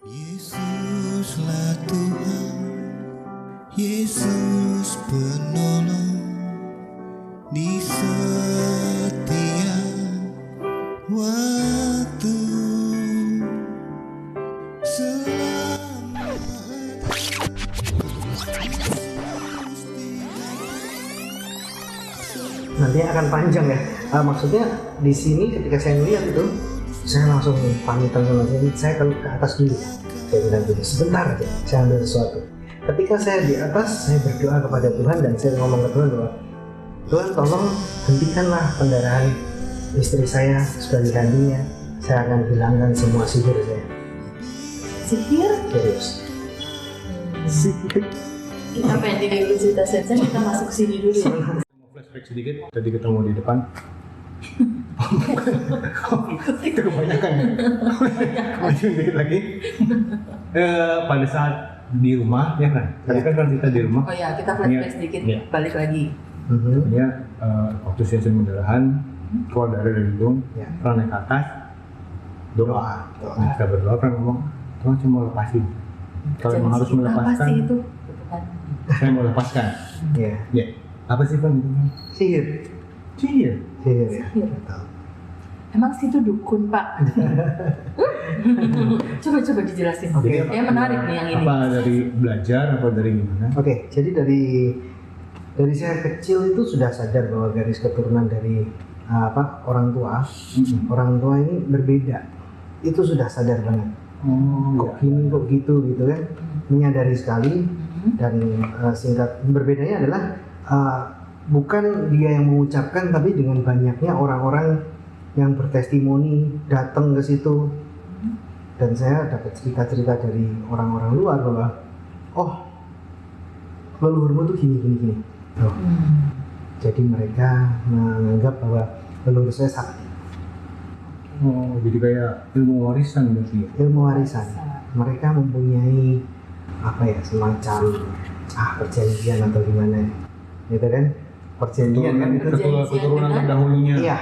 Yesuslah Tuhan, Yesus penolong di setiap waktu. Selama nanti akan panjang ya. Maksudnya di sini ketika saya melihat itu, saya langsung pamitan sama saya kalau ke atas dulu. Saya bilang dulu sebentar aja, saya ambil sesuatu. Ketika saya di atas, saya berdoa kepada Tuhan dan saya ngomong ke Tuhan bahwa Tuhan tolong hentikanlah pendarahan istri saya sebagai gantinya. Saya akan hilangkan semua sihir saya. Sihir? Serius. Sihir. Kita pending dulu cerita saja, kita masuk sini dulu ya. Flashback sedikit, tadi ketemu di depan. Itu kebanyakan ya. Kemudian dikit lagi. Pada saat di rumah ya kan, tadi kan kita di rumah. Oh ya, kita flashback sedikit, balik lagi. Dia waktu sesi pendarahan keluar dari hidung, pernah naik ke atas, doa. Kita berdoa kan ngomong, Tuhan cuma lepasin. Kalau memang harus melepaskan, apa sih itu? saya mau lepaskan. Ya. Ya. Apa sih kan itu? Sihir. Sihir. Sihir ya. Sihir. Betul. Emang situ dukun Pak? Coba dijelasin. Oke. Yang menarik nih yang ini. Apa dari belajar, apa dari gimana? Oke, jadi dari saya kecil itu sudah sadar bahwa garis keturunan dari orang tua ini berbeda. Itu sudah sadar banget. Kok gini, kok gitu kan, menyadari sekali. Dan singkat berbedanya adalah bukan dia yang mengucapkan, tapi dengan banyaknya orang-orang yang bertestimoni datang ke situ. Dan saya dapat cerita-cerita dari orang-orang luar bahwa leluhurmu tuh gini. Jadi mereka menganggap bahwa leluhur saya sakti. Oh, jadi kayak ilmu warisan berarti ya? Ilmu warisan. Mereka mempunyai semacam perjanjian atau gimana, gitu kan? Perjanjian kan itu keturunan terdahulunya. Iya,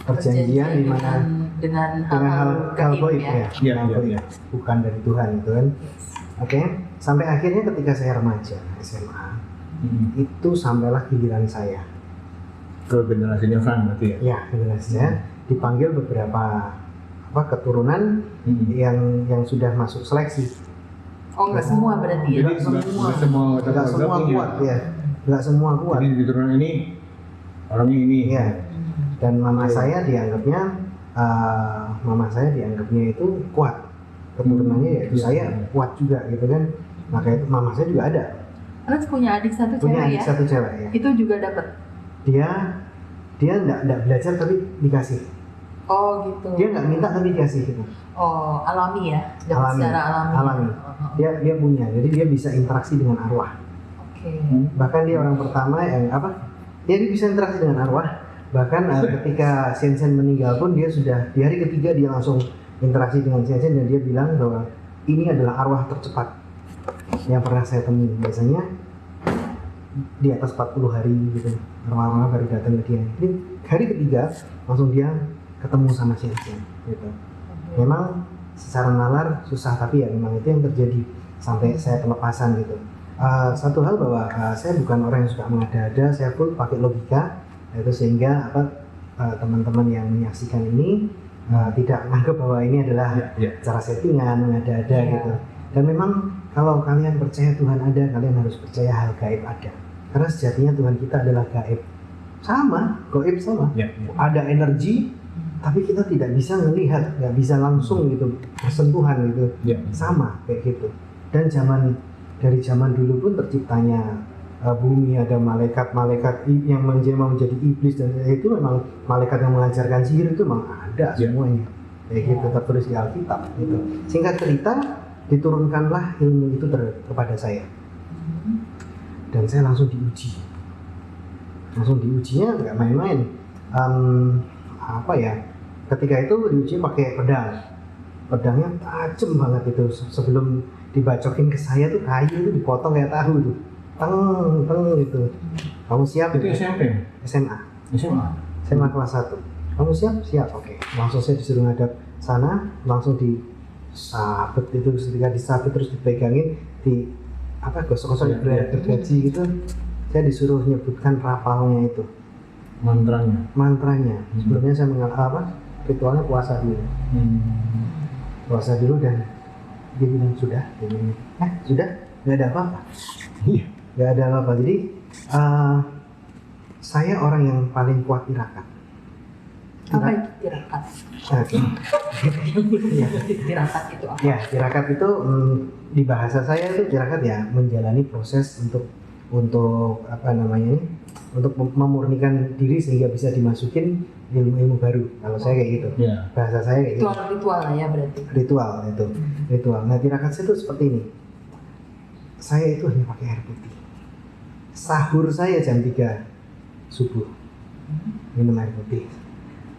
perjanjian di mana dengan hal gaib ya. Iya. Bukan dari Tuhan itu kan. Oke. Sampai akhirnya ketika saya remaja SMA, itu sampailah giliran saya. Ke generasinya Frank berarti ya? Ya, generasi saya dipanggil beberapa keturunan yang sudah masuk seleksi. Oh, nggak semua berarti ya? Jadi nggak semua kuat ya. Nggak semua kuat. Jadi di keturunan ini orangnya ini. Iya. Dan mama saya dianggapnya itu kuat. Keturunannya yaitu saya kuat juga gitu kan. Maka itu mama saya juga ada. Terus punya adik satu cewek ya? Itu juga dapat? Dia nggak belajar tapi dikasih. Oh gitu. Dia nggak minta tapi dikasih gitu. Oh, alami ya? Dapat secara alami. Dia punya, jadi dia bisa interaksi dengan arwah. Oke. Bahkan dia orang pertama yang dia bisa interaksi dengan arwah. Bahkan ketika Shen meninggal pun dia sudah di hari ketiga dia langsung interaksi dengan Shen dan dia bilang bahwa ini adalah arwah tercepat yang pernah saya temui. Biasanya di atas 40 hari gitu, arwah-arwah baru datang ke dia. Ini hari ketiga langsung dia ketemu sama Shen gitu. Memang secara nalar susah, tapi ya memang itu yang terjadi sampai saya pelepasan gitu. Satu hal bahwa saya bukan orang yang suka mengada-ada, saya full pakai logika, itu sehingga teman-teman yang menyaksikan ini tidak menganggap bahwa ini adalah cara settingan, mengada-ada gitu. Dan memang kalau kalian percaya Tuhan ada, kalian harus percaya hal gaib ada. Karena sejatinya Tuhan kita adalah gaib. Gaib sama. Ada energi, tapi kita tidak bisa melihat, nggak bisa langsung gitu bersentuhan gitu. Sama kayak gitu. Dan dari zaman dulu pun terciptanya bumi, ada malaikat yang menjadi iblis, dan itu memang malaikat yang mengajarkan sihir itu memang ada semuanya kayak gitu, tertulis di Alkitab gitu. Singkat cerita, diturunkanlah ilmu itu kepada saya dan saya langsung diujinya nggak main-main. Ketika itu diuji pakai pedangnya tajam banget itu. Sebelum dibacokin ke saya tuh kayu itu dipotong kayak tahu tuh, teng gitu. Kamu siap? Itu SMP? SMA kelas 1. Kamu siap? Siap. Oke. Langsung saya disuruh ngadap sana, langsung sabet itu ketika disabet terus dipegangin di apa gosok-gosok gergaji gitu, saya disuruh nyebutkan rapalnya itu, mantranya. Sebelumnya saya ritualnya puasa dulu. Puasa dulu dan dia bilang sudah, sudah, nggak ada apa-apa. Nggak ada apa-apa. Jadi saya orang yang paling kuat tirakat. Apa itu tirakat? Tirakat itu apa? Ya, tirakat itu di bahasa saya itu tirakat ya menjalani proses untuk apa namanya ini, untuk memurnikan diri sehingga bisa dimasukin ilmu-ilmu baru. Kalau saya kayak gitu, bahasa saya kayak gitu. Ritual lah ya berarti. Ritual itu, ritual. Nah tirakat saya itu seperti ini. Saya itu hanya pakai air putih. Sahur saya jam 3 subuh, minum air putih.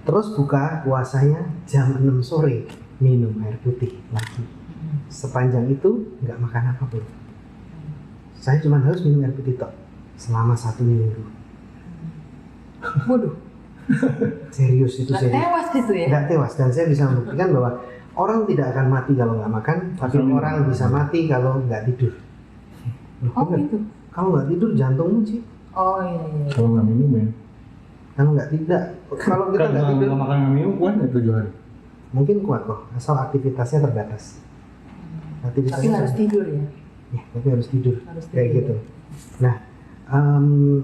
Terus buka puasanya jam 6 sore, minum air putih lagi. Sepanjang itu nggak makan apapun. Saya cuma harus minum air putih tok selama 1 minggu. Waduh. Serius itu serius. Nggak tewas itu ya? Nggak tewas, dan saya bisa membuktikan bahwa orang tidak akan mati kalau nggak makan, tapi orang bisa mati kalau nggak tidur. Oh gitu? Kalau nggak tidur jantungmu sih. Oh iya. Kalau nggak minum ya? Kalau nggak tidak, kalau kita nggak tidur, nggak makan nggak minum kuat ya 7 hari. mungkin kuat kok, asal aktivitasnya terbatas. Tapi harus tidur ya? Ya, tapi harus tidur. Kayak tidur. gitu. Nah,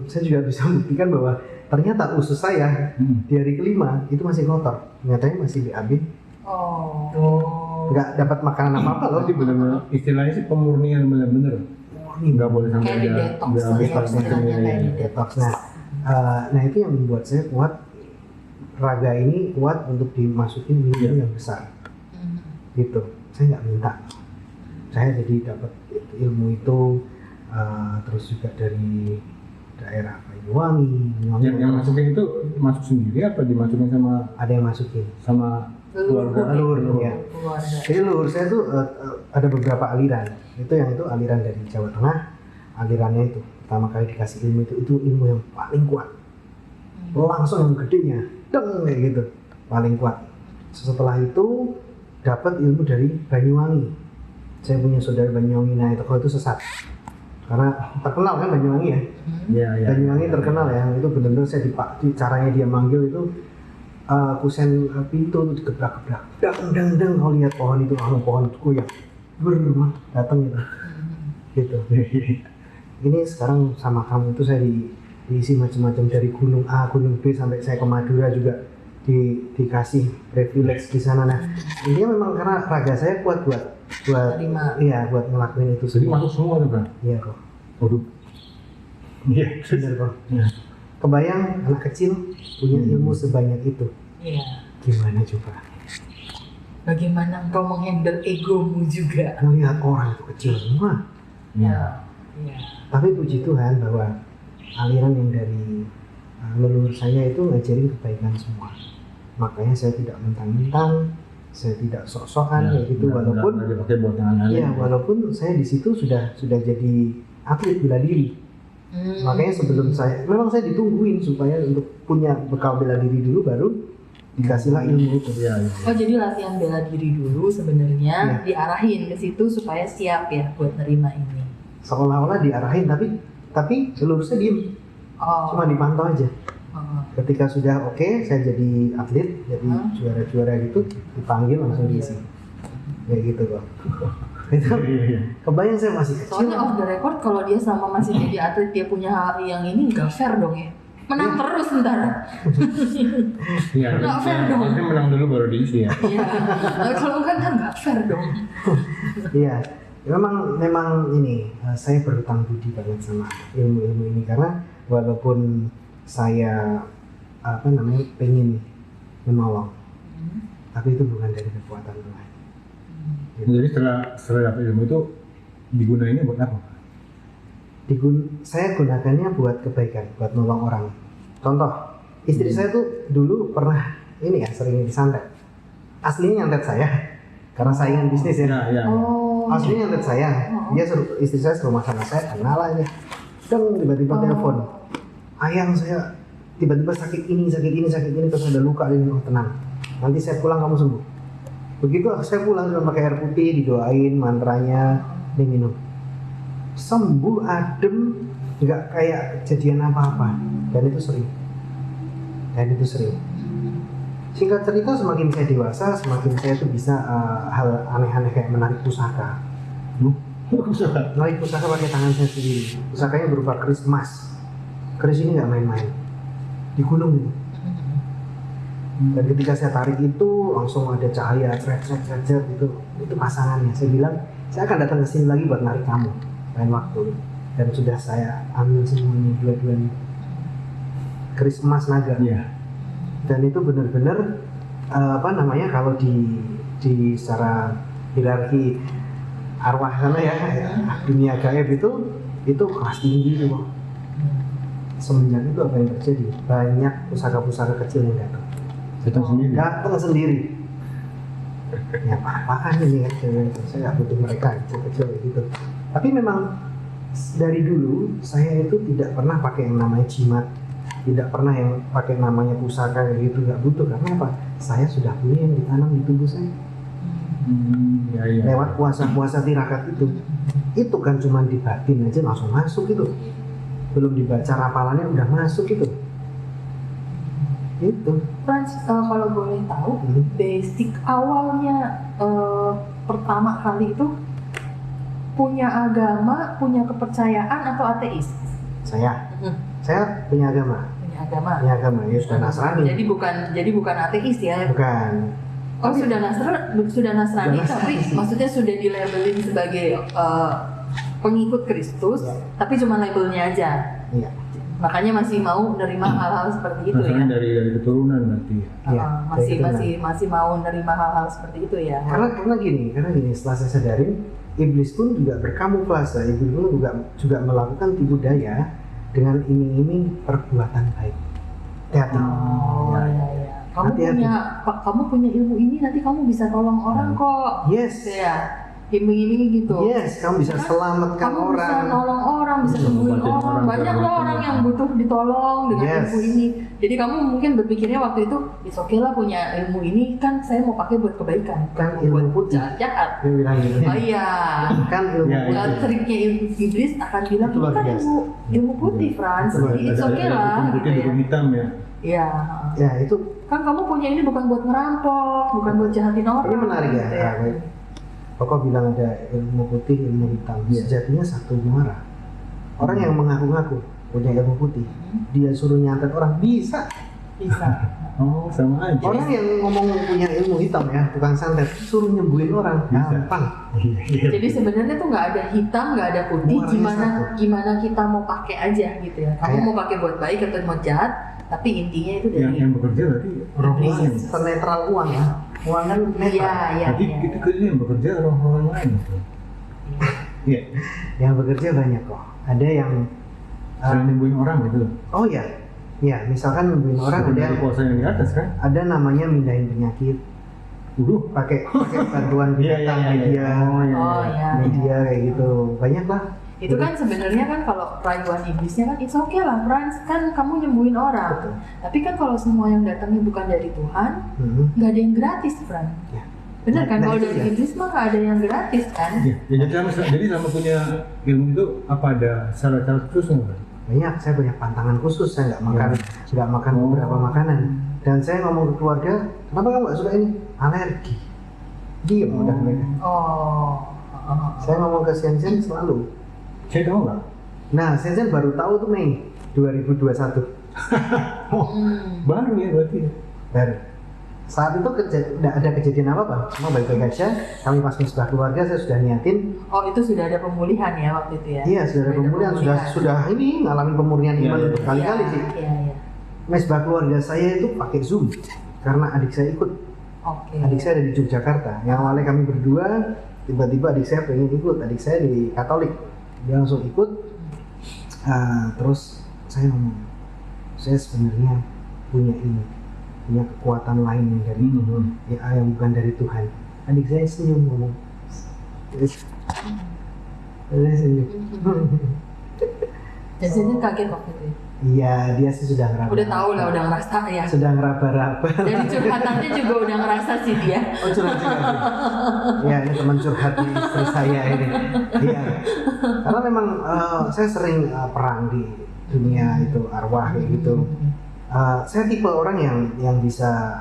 saya juga bisa membuktikan bahwa ternyata usus saya di hari kelima itu masih kotor. Nyatanya masih BAB. Nggak dapat makanan apa-apa loh. Jadi benar-benar istilahnya sih pemurnian benar-benar. Nggak boleh sampai Kayak di ada detox, kayak gitu. Detox. Nah itu yang membuat saya kuat, raga ini kuat untuk dimasukin ilmu yang besar. Gitu. Saya nggak minta. Saya jadi dapat ilmu itu terus juga dari daerah Banyuwangi. Yang masukin itu masuk sendiri apa dimasukin sama Ada yang masukin sama leluhur ya. Keluarga. Jadi leluhur saya tuh ada beberapa aliran. Itu aliran dari Jawa Tengah. Alirannya itu pertama kali dikasih ilmu itu ilmu yang paling kuat. Langsung yang gedenya, deng kayak gitu, paling kuat. Setelah itu dapat ilmu dari Banyuwangi. Saya punya saudara Banyuwangi, nah itu kalau itu sesat. Karena terkenal kan Banyuwangi ya. Banyuwangi terkenal ya, itu benar-benar saya caranya dia manggil itu kusen pintu itu digebrak-gebrak, dang, kau lihat pohon itu, pohon itu goyang, datang gitu. Ini sekarang sama kamu itu saya diisi macam-macam dari gunung A, gunung B sampai saya ke Madura juga dikasih privilege di sana. Nah, ini memang karena raga saya kuat buat ngelakuin itu. Jadi masuk semua tuh kan? Iya kok. Waduh. Iya. Bener kok. Kebayang anak kecil punya ilmu sebanyak itu. Iya. Gimana coba? Bagaimana engkau menghandle egomu juga? Melihat orang itu kecil semua. Iya. Tapi puji Tuhan bahwa aliran yang dari leluhur saya itu ngajarin kebaikan semua. Makanya saya tidak mentang-mentang, saya tidak sok-sokan kayak gitu, walaupun saya di situ sudah jadi atlet bela diri. Makanya sebelum memang saya ditungguin supaya untuk punya bekal bela diri dulu, baru dikasihlah ilmu itu. Oh jadi latihan bela diri dulu sebenarnya diarahin ke situ supaya siap ya buat nerima ini. Seolah-olah diarahin, tapi leluhur saya diem, cuma dipantau aja. Ketika sudah oke, saya jadi atlet, jadi juara-juara gitu, dipanggil langsung diisi, kayak gitu kok. Itu kebayang saya masih kecil. Soalnya off the record kalau dia selama masih jadi atlet dia punya hal yang ini nggak fair dong ya. Menang terus ntar. Iya. Nggak fair dong. Nanti menang dulu baru diisi ya. Iya. Kalau kan nggak fair dong. Iya. Memang ini saya berhutang budi banget sama ilmu-ilmu ini, karena walaupun saya pengen menolong, tapi itu bukan dari kekuatan Tuhan. Jadi setelah dapat ilmu itu digunainnya buat apa? Saya gunakannya buat kebaikan, buat nolong orang. Contoh, istri saya tuh dulu pernah sering disantet. Aslinya nyantet saya, karena saingan bisnis ya. Aslinya nyantet saya, istri saya suruh masak saya, kenal aja. Tiba-tiba telepon, ayang saya tiba-tiba sakit ini, terus ada luka ini, tenang. Nanti saya pulang kamu sembuh. Begitu saya pulang cuma pakai air putih, didoain mantranya, diminum. Sembuh, adem, nggak kayak kejadian apa-apa. Dan itu sering. Singkat cerita, semakin saya dewasa, semakin saya tuh bisa hal aneh-aneh kayak menarik pusaka. Menarik pusaka pakai tangan saya sendiri. Pusakanya berupa keris emas. Keris ini nggak main-main. Di gunung gitu. Dan ketika saya tarik itu langsung ada cahaya cret gitu. Itu pasangannya. Saya bilang saya akan datang ke sini lagi buat narik kamu lain waktu. Dan sudah saya ambil semuanya dua-duanya. Keris emas naga. Iya. Dan itu benar-benar kalau di secara hierarki arwah sana ya, dunia gaib itu kelas tinggi itu. Semenjak itu apa yang terjadi? Banyak pusaka-pusaka kecil yang datang. Datang sendiri. Ya apa-apaan ini kan, saya nggak butuh mereka kecil-kecil gitu. Tapi memang dari dulu saya itu tidak pernah pakai yang namanya jimat, tidak pernah yang pakai namanya pusaka kayak gitu, nggak butuh. Karena apa? Saya sudah punya yang ditanam di tubuh saya. Lewat puasa-puasa tirakat itu kan cuma di batin aja langsung masuk gitu. Belum dibaca rapalannya udah masuk gitu. Itu. Frans, kalau boleh tahu, basic awalnya pertama kali itu punya agama, punya kepercayaan atau ateis? Saya punya agama. Punya agama, ya sudah Nasrani. Jadi bukan ateis ya? Bukan. Oh sudah Nasrani, tapi maksudnya sudah dilabelin sebagai pengikut Kristus, ya. Tapi cuma labelnya aja. Iya. Makanya masih mau nerima hal-hal seperti itu ya? Dari keturunan berarti. Iya. Masih mau nerima hal-hal seperti itu ya? Karena gini, setelah saya sadarin, iblis pun juga berkamuflase, iblis pun juga melakukan tipu daya dengan iming-iming perbuatan baik. Hati-hati. Iya. Kamu punya ilmu ini, nanti kamu bisa tolong orang kok. Yes. Ya, iming-iming gitu. Yes, kamu bisa selamatkan kamu orang. Bisa nolong orang, bisa sembuhin orang. Banyak loh orang yang butuh ditolong dengan ilmu ini. Jadi kamu mungkin berpikirnya waktu itu, oke lah punya ilmu ini kan saya mau pakai buat kebaikan. Kan ilmu putih. Jahat. Dia bilang gitu. Oh iya. Kan ilmu putih. Triknya iblis akan bilang itu kan ilmu putih, Frans. Jadi oke lah. Putih dengan hitam ya. Iya. Ya itu. Kan kamu punya ini bukan buat ngerampok, bukan buat jahatin orang. Ini menarik ya. Pokok bilang ada ilmu putih, ilmu hitam. Sejatinya satu muara. Orang yang mengaku-ngaku punya ilmu putih, dia suruh nyantet orang bisa. Oh, sama aja. Orang yang ngomong punya ilmu hitam ya, tukang santet, suruh nyembuhin orang, gampang. Jadi sebenarnya tuh nggak ada hitam, nggak ada putih. Gimana kita mau pakai aja gitu ya. Kamu mau pakai buat baik atau mau jahat, tapi intinya itu dari yang bekerja berarti orang lain. Senetral uang ya. Uang kan netral. Iya. Jadi kita kerja yang bekerja orang lain. Iya. Yang bekerja banyak kok. Ada yang nyembuhin orang gitu. Oh iya. Ya, misalkan nyembuhin orang ada yang kuasa yang di atas kan. Ada namanya mindahin penyakit. Pakai bantuan bintang media. Media kayak gitu. Banyak lah. Itu kan sebenarnya kan kalau rayuan iblisnya kan it's okay lah, Frans, kan kamu nyembuhin orang. Betul. Tapi kan kalau semua yang datangnya bukan dari Tuhan, nggak ada yang gratis, Frans. Ya. Benar kan? Kalau dari iblis mah nggak ada yang gratis kan? Ya, jadi sama punya ilmu itu apa ada cara-cara khusus nggak? Banyak, saya punya pantangan khusus. Saya nggak makan beberapa makanan. Dan saya ngomong ke keluarga, kenapa kamu nggak suka ini? Alergi. Diam udah mereka. Saya ngomong ke Shenzhen selalu. Saya tahu nggak? Nah, Shenzhen baru tahu tuh Mei 2021. Baru ya berarti. Baru. Saat itu tidak ada kejadian apa-apa, cuma baik-baik aja. Kami pas misbah keluarga, saya sudah niatin. Oh, itu sudah ada pemulihan ya waktu itu ya? Iya, sudah ada pemulihan. Sudah ini ngalamin pemulihan iman berkali-kali sih. Iya. Misbah keluarga saya itu pakai Zoom karena adik saya ikut. Adik saya ada di Yogyakarta. Yang awalnya kami berdua, tiba-tiba adik saya pengen ikut. Adik saya di Katolik. Dia langsung ikut. Terus saya ngomong, saya sebenarnya punya kekuatan lain yang dari yang bukan dari Tuhan. Adik saya senyum ngomong. Saya senyum. Dan saya kaget waktu itu. Iya, dia sih sudah ngeraba. Udah tahu lah, udah ngerasa ya. Sudah ngeraba-raba. Dari curhatannya juga udah ngerasa sih dia. Oh, curhat. Iya, ini teman curhat di istri saya ini. Iya. Karena memang saya sering perang di dunia itu arwah kayak gitu. Saya tipe orang yang bisa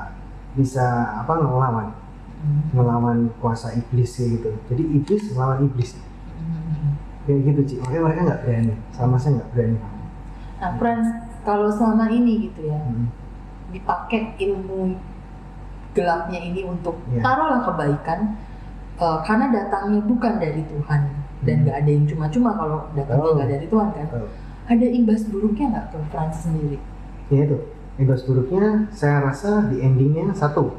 ngelawan kuasa iblis kayak gitu. Jadi iblis ngelawan iblis. Kayak gitu Ci. Makanya mereka nggak berani. Sama saya nggak berani. Nah, Frans, kalau selama ini gitu ya, dipakai ilmu gelapnya ini untuk taruhlah kebaikan, karena datangnya bukan dari Tuhan dan nggak ada yang cuma-cuma kalau datangnya nggak dari Tuhan kan, ada imbas buruknya nggak ke Frans sendiri? Ya itu, imbas buruknya saya rasa di endingnya satu,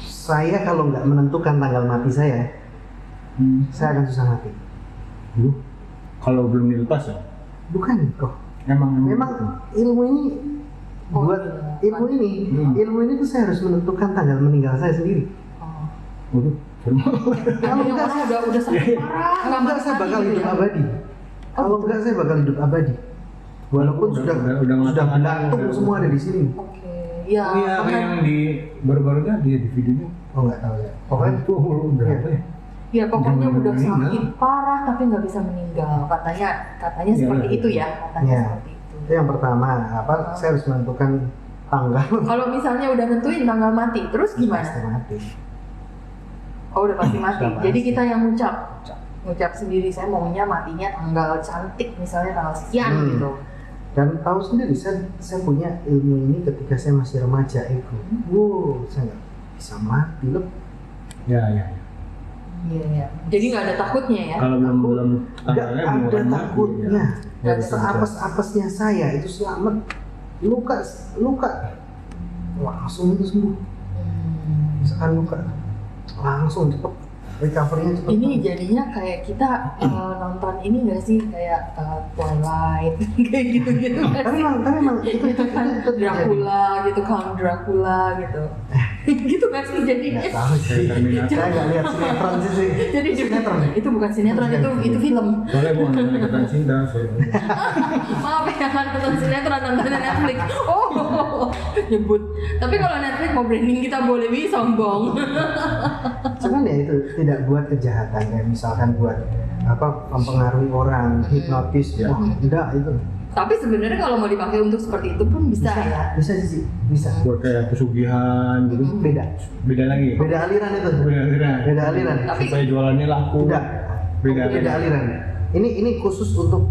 saya kalau nggak menentukan tanggal mati saya akan susah mati. Kalau belum dilepas ya? Bukan kok. Memang ilmu ini ilmu ini tuh saya harus menentukan tanggal meninggal saya sendiri. Kalau enggak saya udah sakit parah, kalau enggak saya bakal hidup abadi. Kalau enggak saya bakal hidup abadi. Walaupun sudah belantung semua ada di sini. Oke. Ya, apa yang di baru-barunya dia di videonya? Oh nggak tahu ya. Pokoknya itu udah apa ya? Ya pokoknya udah sakit parah tapi nggak bisa meninggal. Katanya seperti itu ya. Seperti itu. Itu yang pertama. Saya harus menentukan tanggal. Kalau misalnya udah nentuin tanggal mati, terus gimana? Pasti mati. Oh udah pasti mati. Jadi kita yang ngucap sendiri, saya maunya matinya tanggal cantik, misalnya tanggal sekian gitu. Dan tahu sendiri, saya punya ilmu ini ketika saya masih remaja itu. Saya nggak bisa mati loh. Iya. Jadi nggak ada takutnya ya? Kalau belum nggak ada takutnya. Seapes-apesnya saya itu selamat. Luka langsung itu sembuh. Misalkan luka langsung cepet recovery-nya cepet. Ini jadinya kayak kita nonton ini nggak sih, kayak Twilight kayak gitu Tapi memang itu Dracula gitu, Count Dracula gitu. Gitu nggak sih jadinya? Nggak tahu sih. Saya nggak lihat sinetron sih. Jadi sinetron itu bukan sinetron, itu film. Soalnya bukan ikatan cinta. Maaf ya, kan nonton sinetron, nonton Netflix. Oh, nyebut. Tapi kalau Netflix mau branding kita boleh, sombong. Cuman ya itu tidak buat kejahatan, kayak misalkan buat mempengaruhi orang, hipnotis. Enggak itu. Tapi sebenarnya kalau mau dipakai untuk seperti itu pun bisa ya. Bisa. Buat kayak pesugihan gitu. Beda lagi. Beda aliran itu. Beda aliran. Tapi supaya jualannya laku. Beda aliran. Ini khusus untuk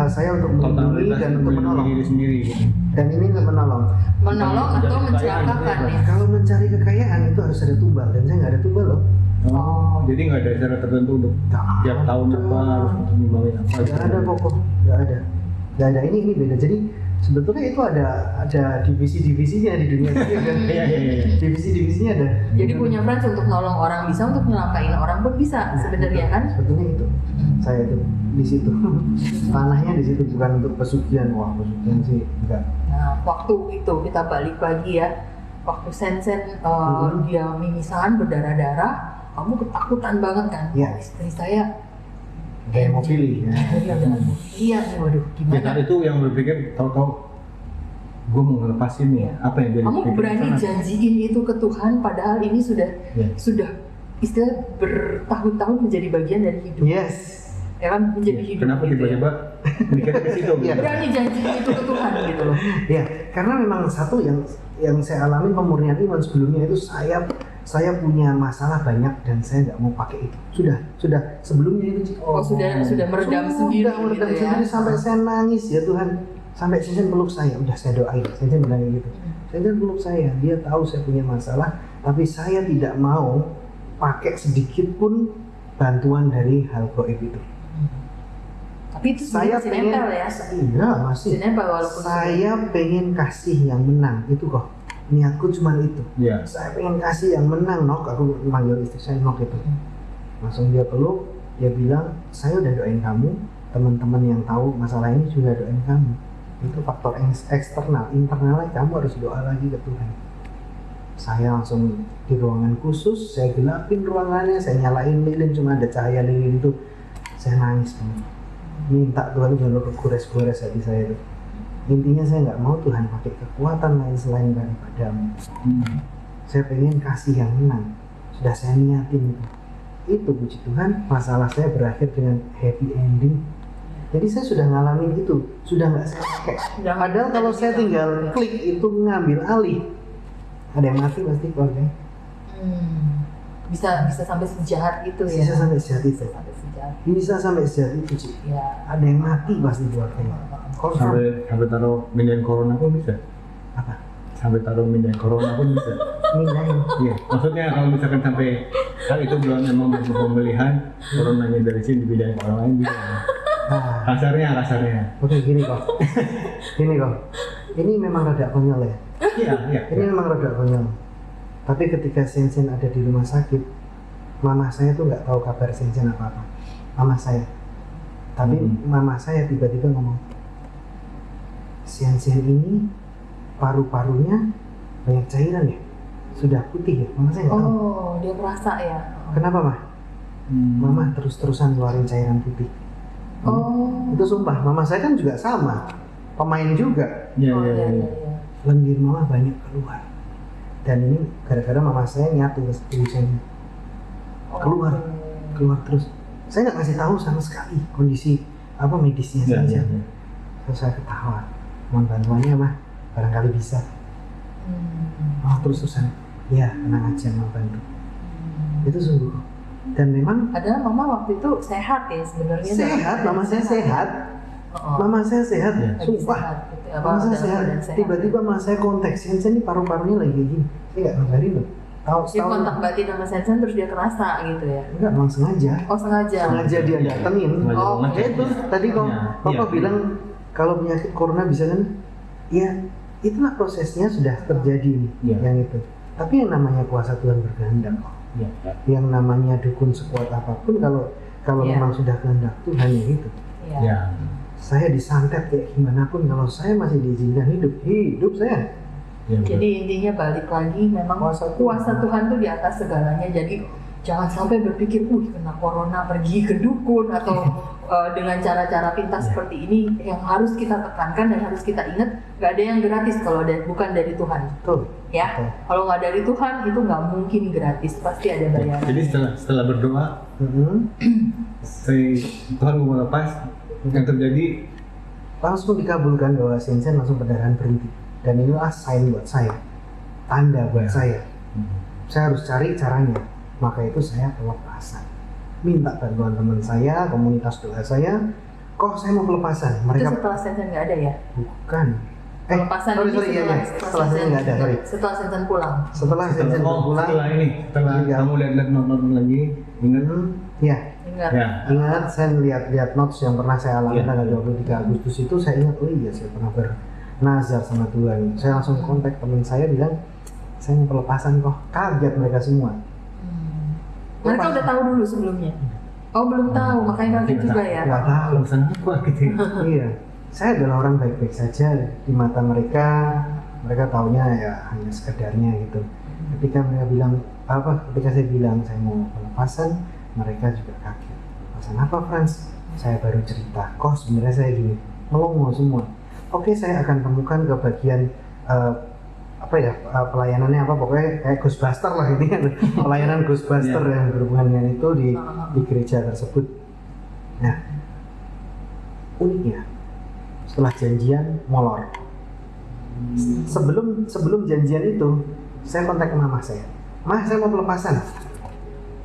saya untuk melindungi dan untuk menolong diri sendiri. Dan ini untuk menolong atau mencelakakan ya. Kalau mencari kekayaan itu harus ada tumbal, dan saya nggak ada tumbal loh. Jadi nggak ada cara tertentu untuk tiap tahun apa harus nyumbangin apa? Nggak ada pokok, nggak ada. Ini beda. Jadi sebetulnya itu ada divisi-divisinya di dunia ini kan. Divisi-divisinya ada. Jadi punya Frans untuk nolong orang bisa, untuk nyelakain orang pun bisa sebenarnya kan? Sebetulnya itu. Saya itu di situ. Tanahnya di situ, bukan untuk pesugihan. Wah, pesugihan sih enggak. Nah, waktu itu kita balik lagi ya. Waktu Sensen dia mimisan berdarah-darah, kamu ketakutan banget kan? Iya. Istri saya hemofili ya. Iya nih, waduh gimana? Kita itu yang berpikir tahu-tahu gue mau ngelepasin nih apa yang dia kamu berani janjiin itu ke Tuhan, padahal ini sudah istilah bertahun-tahun menjadi bagian dari hidup. Yes. Ya kan, menjadi hidup. Kenapa gitu tiba-tiba mikir ke situ? Berani janjiin itu ke Tuhan gitu loh. Ya, karena memang satu yang saya alami pemurnian iman sebelumnya itu saya punya masalah banyak dan saya nggak mau pakai itu. Sudah sebelumnya itu. Sudah meredam sendiri gitu ya. Sampai saya nangis ya Tuhan. Sampai Sensen peluk saya, udah saya doain. Sensen bilang gitu. Sensen peluk saya, dia tahu saya punya masalah, tapi saya tidak mau pakai sedikit pun bantuan dari hal goib itu. Tapi itu saya masih pengen, nempel ya? Iya masih. Nempel walaupun saya pengen kasih yang menang itu kok. Niatku cuma itu. Yeah. Saya pengen kasih yang menang, Nok. Aku manggil istri saya Nok itu. Langsung dia peluk, dia bilang, saya udah doain kamu. Teman-teman yang tahu masalah ini juga doain kamu. Itu faktor eksternal. Internalnya kamu harus doa lagi ke Tuhan. Saya langsung di ruangan khusus, saya gelapin ruangannya, saya nyalain lilin, cuma ada cahaya lilin itu. Saya nangis banget. minta Tuhan jangan gores-gores hati saya itu. Intinya saya nggak mau Tuhan pakai kekuatan lain selain daripadamu. Saya pengen kasih yang menang. Sudah saya niatin itu puji Tuhan, masalah saya berakhir dengan happy ending. Jadi saya sudah ngalamin itu, sudah nggak saya pakai. Padahal kalau saya tinggal klik itu ngambil alih, ada yang mati pasti keluarganya. Bisa sampai sejahat itu ya. Bisa sampai sejahat itu. Bisa sampai sejahat itu sih. Ya. Ada yang mati pasti keluarganya. Sampai taruh mindahin corona pun bisa. Apa? Sampai taruh mindahin corona pun bisa. Mindahin. Iya. Maksudnya kalau misalkan sampai kan itu belum memang pemilihan coronanya dari sini dipindahin ke orang lain bisa. Nah, Kasarnya. oke gini kok. Gini kok. Ini memang rada konyol ya. Iya. Ini memang rada konyol. Tapi ketika Sensen ada di rumah sakit, mama saya tuh nggak tahu kabar Sensen apa-apa. Mama saya. Tapi mama saya tiba-tiba ngomong, Sensen ini paru-parunya banyak cairan ya, sudah putih ya. Mama saya nggak tahu. Oh, dia merasa ya. Kenapa mah? Mama terus-terusan keluarin cairan putih. Oh. Itu sumpah. Mama saya kan juga sama, pemain juga. Iya. Lendir mama banyak keluar. Dan ini gara-gara mama saya nyatu tulisannya keluar terus. Saya nggak ngasih tahu sama sekali kondisi apa medisnya saja. Terus saya ketawa. Mohon bantuannya mah, barangkali bisa. Oh terus-terusan. Ya tenang aja mau bantu. Itu sungguh. Dan memang. Padahal mama waktu itu sehat ya sebenarnya. Sehat, mama saya sehat. Mama saya sehat, sumpah. Mama saya sehat. Tiba-tiba mama saya kontak Sensen, ini paru-parunya lagi kayak gini. Saya nggak ngabarin loh. Dia kontak batin sama Sensen terus dia kerasa gitu ya? Enggak, memang sengaja. Oh sengaja? Sengaja dia datengin. Oh itu tadi kok Papa bilang kalau penyakit corona bisa kan? Ya itulah prosesnya sudah terjadi yang itu. Tapi yang namanya kuasa Tuhan berkehendak kok. Yang namanya dukun sekuat apapun kalau memang sudah kehendak Tuhan ya itu. Saya disantet kayak gimana pun kalau saya masih diizinkan hidup saya. Jadi intinya balik lagi memang kuasa Tuhan tuh di atas segalanya. Jadi jangan sampai berpikir, kena corona pergi ke dukun atau dengan cara-cara pintas seperti ini. Yang harus kita tekankan dan harus kita ingat, nggak ada yang gratis kalau bukan dari Tuhan. Betul. Ya, kalau nggak dari Tuhan itu nggak mungkin gratis, pasti ada bayaran. Jadi setelah berdoa, Tuhan mau lepas. Yang terjadi langsung dikabulkan bahwa Sensen langsung pendarahan berhenti, dan inilah sign buat saya, tanda buat saya harus cari caranya. Maka itu saya pelepasan, minta bantuan teman saya, komunitas doa saya. Kok saya mau pelepasan? Mereka itu setelah Sensen nggak ada ya? Bukan. Pelepasan setelah Sensen nggak ada. Setelah Sensen pulang. Setelah Sensen pulang. Setelah kamu lihat nonton lagi, ingat? Ya. Ingat, saya lihat notes yang pernah saya alami tanggal 23 Agustus itu. Saya ingat, oh iya saya pernah bernazar sama Tuhan. Saya langsung kontak teman saya, bilang saya mau pelepasan kok. Kaget mereka semua. Mereka udah tahu dulu sebelumnya? Oh belum tahu, makanya kaget juga ya? Nggak tahu. Pelepasan apa gitu? Iya, saya adalah orang baik-baik saja di mata mereka. Mereka taunya ya hanya sekedarnya gitu. Ketika mereka bilang ketika saya bilang saya mau pelepasan, mereka juga kaget. Pelepasan apa, Frans? Saya baru cerita. Kok sebenarnya saya gini, melongo semua. Oke, saya akan temukan ke bagian pelayanannya apa, pokoknya kayak Ghostbuster lah ini kan. Pelayanan Ghostbuster yang berhubungan dengan itu di gereja tersebut. Nah, uniknya setelah janjian molor. Sebelum janjian itu, saya kontak ke mama saya. Mah, saya mau pelepasan.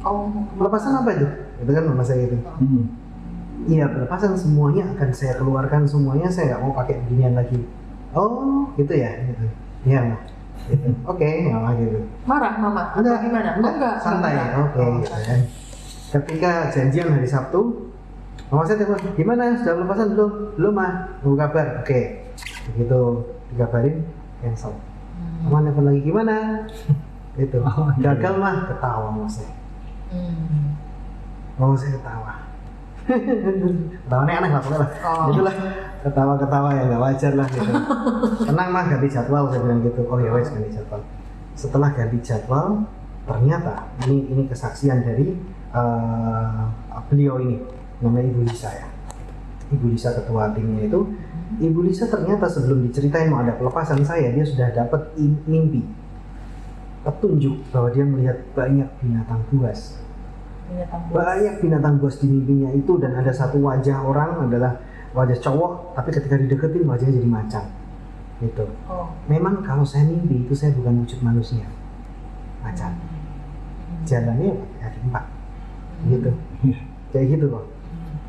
Oh, pelepasan apa itu? Itu kan mama saya itu. Iya, pelepasan semuanya akan saya keluarkan semuanya. Saya nggak mau pakai beginian lagi. Oh, gitu ya. Gitu. Iya, mah. Gitu. Oke, mama gitu. Marah mama? Enggak, gimana? Enggak, santai. Oke, gitu kan. Ketika janjian hari Sabtu, mama saya telepon, gimana? Sudah pelepasan belum? Belum mah. Nunggu kabar. Oke. Begitu dikabarin, cancel. Mama telepon lagi, gimana? Itu. Gagal mah, ketawa mama saya. Mama saya ketawa. Ketawanya aneh lah pokoknya lah. Itulah ketawa-ketawa yang nggak wajar lah gitu. Tenang mah, ganti jadwal, saya bilang gitu. Oh ya wes, ganti jadwal. Setelah ganti jadwal, ternyata ini kesaksian dari beliau ini, namanya Ibu Lisa ya. Ibu Lisa ketua timnya itu, Ibu Lisa ternyata sebelum diceritain mau ada pelepasan saya, dia sudah dapat mimpi, petunjuk bahwa dia melihat banyak binatang buas. Banyak binatang buas di mimpinya itu, dan ada satu wajah orang adalah wajah cowok, tapi ketika dideketin wajahnya jadi macan. Gitu. Memang kalau saya mimpi itu saya bukan wujud manusia, macan. Jalannya pakai kaki 4. Gitu. Kayak gitu kok.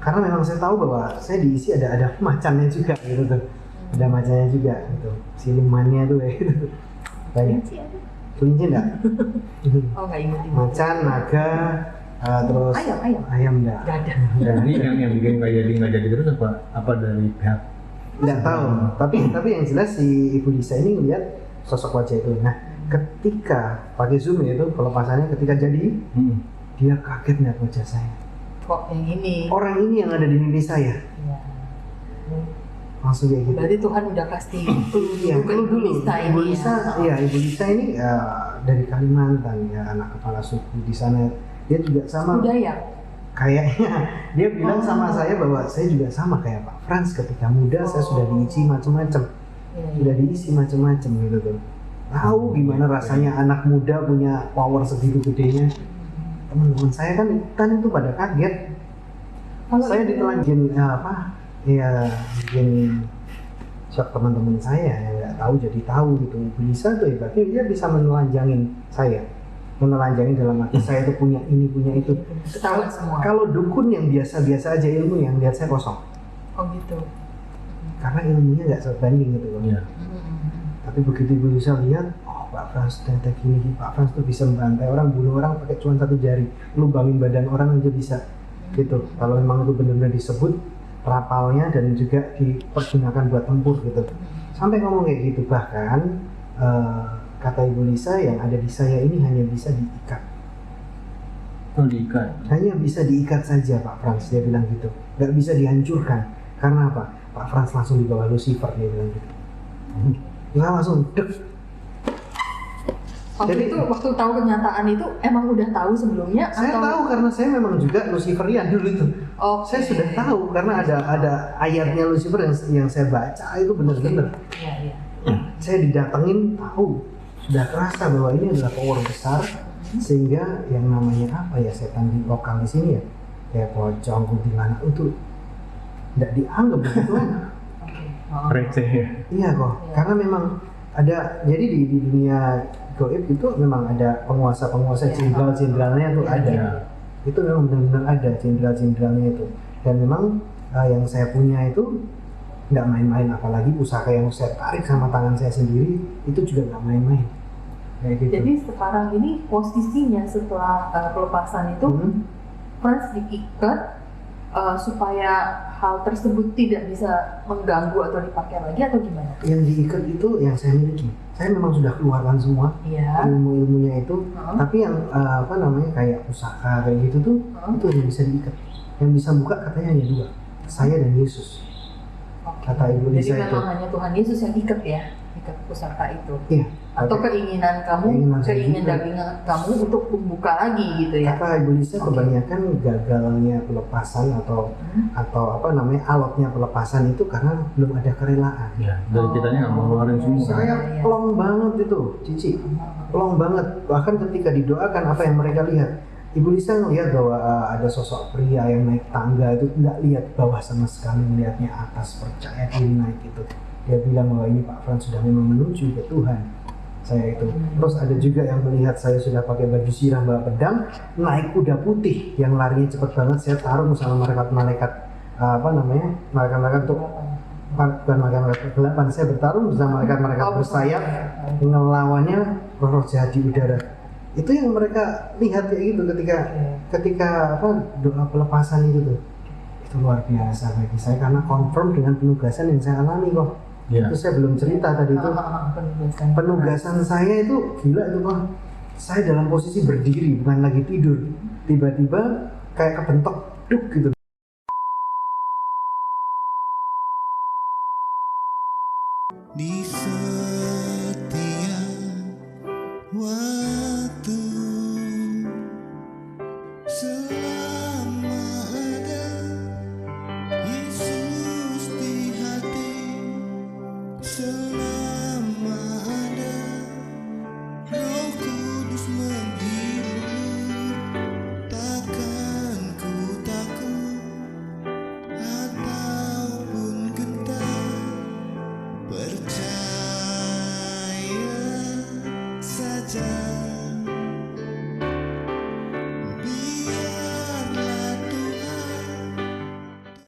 Karena memang saya tahu bahwa saya diisi ada macannya juga gitu tuh. Ada macannya juga gitu. Silumannya tuh kayak gitu. Banyak. Kelinci enggak? Oh, enggak ingat. Macan, naga, terus ayam enggak? Enggak ada. Jadi yang bikin nggak jadi terus apa dari pihak? Nggak tahu. Tapi yang jelas si Ibu Lisa ini ngelihat sosok wajah itu. Nah, ketika pakai zoom itu pelepasannya ketika jadi, dia kaget lihat wajah saya. Kok yang ini? Orang ini yang ada di mimpi saya. Ya. Langsung kayak gitu. Berarti Tuhan udah kasih Iya, Ibu Lisa ini. Ibu Lisa, iya Ibu Lisa ini dari Kalimantan ya, anak kepala suku di sana. Dia juga sama. Budaya. Kayaknya dia bilang sama saya bahwa saya juga sama kayak Pak Frans, ketika muda saya sudah diisi macam-macam. Sudah diisi macam-macam gitu tuh. Tahu gimana rasanya anak muda punya power segitu gedenya. Teman-teman saya kan itu pada kaget. Saya ditelanjin bikin shock teman-teman saya yang nggak tahu jadi tahu gitu. Bisa tuh hebatnya dia bisa menelanjangin saya, menelanjangin dalam arti saya itu punya ini punya itu. Ketahuan semua. Kalau dukun yang biasa-biasa aja ilmu yang lihat saya kosong. Oh gitu. Karena ilmunya nggak sebanding gitu loh. Iya. Tapi begitu Ibu bisa lihat, Pak Frans ternyata gini, Pak Frans tuh bisa membantai orang, bunuh orang pakai cuma 1 jari, lubangin badan orang aja bisa, gitu. Kalau memang itu benar-benar disebut rapalnya dan juga dipergunakan buat tempur gitu. Sampai ngomong kayak gitu, bahkan kata Ibu Lisa yang ada di saya ini hanya bisa diikat. Oh, diikat. Hanya bisa diikat saja Pak Frans, dia bilang gitu. Nggak bisa dihancurkan. Karena apa? Pak Frans langsung di bawah Lucifer, dia bilang gitu. Dia langsung dek. Jadi waktu tahu kenyataan itu emang udah tahu sebelumnya? Saya atau? tahu karena saya memang juga Luciferian dulu itu. Saya sudah tahu karena ada ayatnya Lucifer yang saya baca itu benar-benar. Iya. Saya didatengin tahu, sudah kerasa bahwa ini adalah power besar sehingga yang namanya apa ya setan di lokal di sini ya kayak pocong, kuntilanak itu tidak dianggap begitu. Receh ya. Iya kok, karena memang ada jadi di dunia goib itu memang ada penguasa-penguasa jenderal-jenderalnya tuh ada. Itu memang benar-benar ada jenderal-jenderalnya itu. Dan memang yang saya punya itu nggak main-main, apalagi pusaka yang saya tarik sama tangan saya sendiri itu juga nggak main-main. Kayak gitu. Jadi sekarang ini posisinya setelah pelepasan itu Frans diikat supaya hal tersebut tidak bisa mengganggu atau dipakai lagi atau gimana? Yang diikat itu yang saya miliki. Saya memang sudah keluarkan semua ilmu-ilmunya itu, tapi yang kayak pusaka kayak gitu tuh itu yang bisa diikat. Yang bisa buka katanya hanya 2, saya dan Yesus. Kata Ibu Lisa itu. Jadi memang hanya Tuhan Yesus yang ikat ya, ikat pusaka itu. Iya. Atau keinginan daging kamu untuk membuka lagi gitu ya? Kata Ibu Lisa kebanyakan gagalnya pelepasan atau alotnya pelepasan itu karena belum ada kerelaan. Ya, dari kitanya nggak mau ngeluarin semua. Saya plong banget itu, Cici, plong banget. Bahkan ketika didoakan apa yang mereka lihat, Ibu Lisa ngelihat bahwa ada sosok pria yang naik tangga itu nggak lihat bawah sama sekali, melihatnya atas, percaya diri naik itu. Dia bilang bahwa ini Pak Frans sudah memang menuju ke Tuhan. Saya itu. Terus ada juga yang melihat saya sudah pakai baju siram bawa pedang, naik kuda putih yang larinya cepat banget. Saya taruh sama malaikat untuk bukan malaikat kegelapan. Saya bertarung bersama malaikat bersayap ngelawannya roh jahat di udara. Itu yang mereka lihat kayak gitu ketika doa pelepasan itu tuh. Itu luar biasa bagi saya karena confirm dengan penugasan yang saya alami kok. Itu saya belum cerita tadi itu. Penugasan saya itu gila itu kok. Saya dalam posisi berdiri bukan lagi tidur. Tiba-tiba kayak kebentok duk gitu. Di setiap waktu.